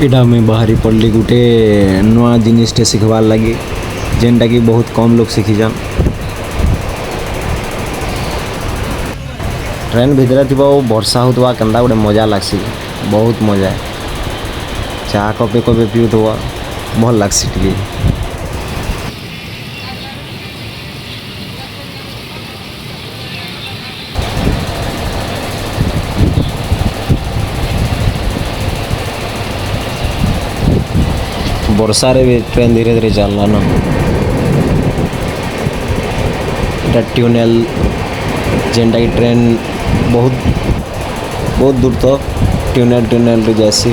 इटा मैं बाहरी पड़ली गोटे नुआ जिनिसटे शिखबार लगी जेनटा कि बहुत कम लोग शिखिजान। ट्रेन भितर थी वर्षा होता केन्ता गोटे मजा लगसी, बहुत मजा चाह कपे कपे पीउथवा भल लगसी टिके। वर्षा रे भी ट्रेन धीरे धीरे चलना ना। इटा ट्यूनेल जेनटा की ट्रेन बहुत बहुत दूर तक ट्यूनेल रे जैसी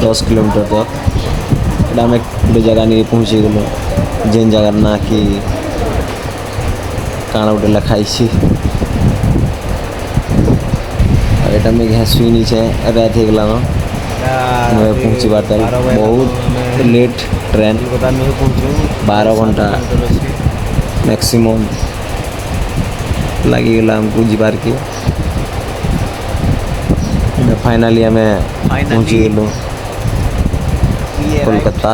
10 किलोमीटर तक। इटा आम गोटे जगह नहीं पहुँची गलु जेन जगह ना कि काना गोटे लिखाई। एटा में घास सुई नीचे रात हो गला मैं पहुँची बात बहुत लेट ट्रेन 12 घंटा मैक्सिमम लगी हमको जीवार के। फाइनली आम पहुँची गलु कोलकाता।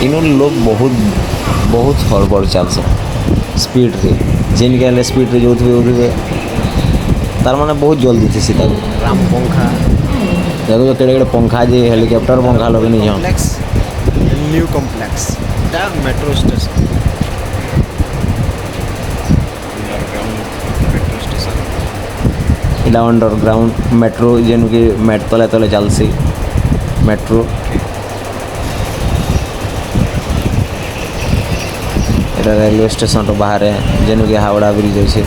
इन लोग बहुत हड़बड़ चलस स्पीड रे जेन के स्पीड रे जो तार माने बहुत जल्दी थी सीधा राम पंखा देखो जो केड़े पंखा जे हेलीकॉप्टर पंखा लगे नहीं न्यू कॉम्प्लेक्स मेट्रो स्टेशन इला अंडरग्राउंड मेट्रो जेन की मेट तले तले चलसी मेट्रो। रेलवे स्टेशन तो बाहर जेन कि हावड़ा ब्रिज अच्छे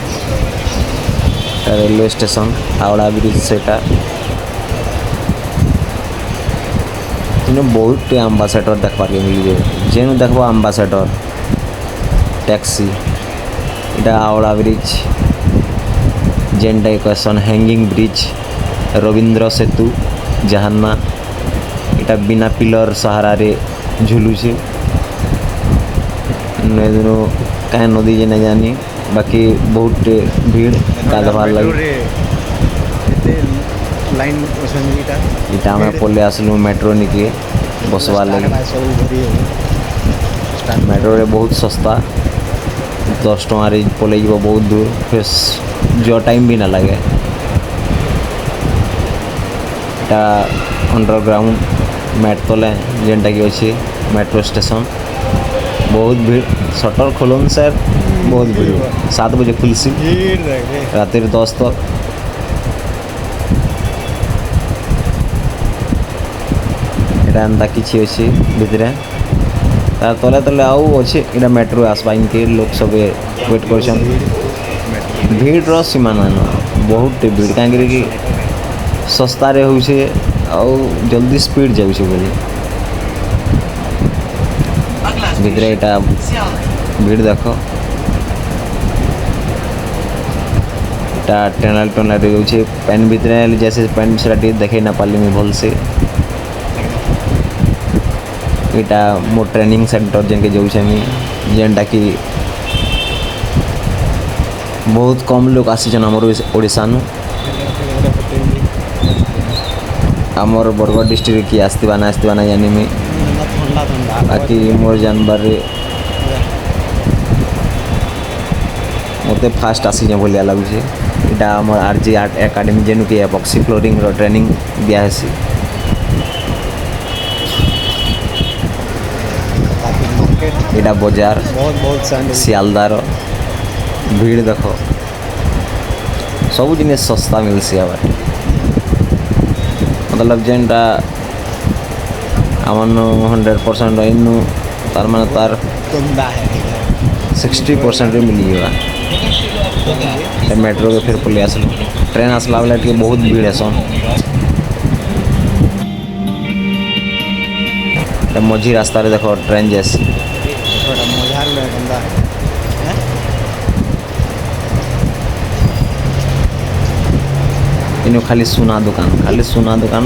रेलवे स्टेशन हावड़ा ब्रिज से बहुत एम्बासेडर देखबार मिल जेन देख एम्बासेडर टैक्सी इटा हावड़ा ब्रिज जेनटा कहसन हैंगिंग ब्रिज रविंद्र सेतु जहाना इटा बिना पिलर सहारा रे झुलुचे क्या नदी जे नहीं जानी बाकी बहुत भीड़ गाधवार लगे। इटा में पले आसलु मेट्रो निकले बसवार लगे। मेट्रो रे बहुत सस्ता 10 टकर पलैज बहुत दूर फिर जो टाइम भी ना लगे। इटा अंडरग्राउंड मेट तले जेनटा कि अच्छे मेट्रो स्टेशन बहुत भीड़ शटर खोलन सर बहुत भीड़ 7 बजे खुलसी रात 10 तक। इटा एंता किसी अच्छे भितर तार तले तले आउ अच्छे इटा मेट्रो आसबा इनके लोग सब वेट कर भीड़ सीमा ना बहुत भीड़ कहीं सस्ता रे होउछे आउ जल्दी स्पीड जाउछे बोली भितर इटा भीड़ देख इटा टेनाल जाऊे पेन भितर जैसे पेन से देखे ना पाली मुझे भल से। इटा मो ट्रेनिंग सेंटर जेनके जाऊे जेनटा कि बहुत कम लोग आसीचन आमर ओडिशा नु आमर बरगढ़ डिस्ट्रिक्ट किए आसवा ना जानी मुई बाकी मोर जानवर मत फास्ट आसी भाया लगुचे। इटा आम आरजी आर्ट एकाडेमी जेनु कि एपॉक्सी फ्लोरिंग रो ट्रेनिंग दियासी। इटा बाजार सियालदार भीड़ देख सब जिन सस्ता मिलसी आबार मतलब जेनटा आमन 100% इनू तार माने तार 60% मिल जावा। मेट्रो के फिर पलि आसलु ट्रेन आसला बेले टे बहुत भीड़ है मझी रास्ता देख ट्रेन जैसी इन खाली सुना दुकान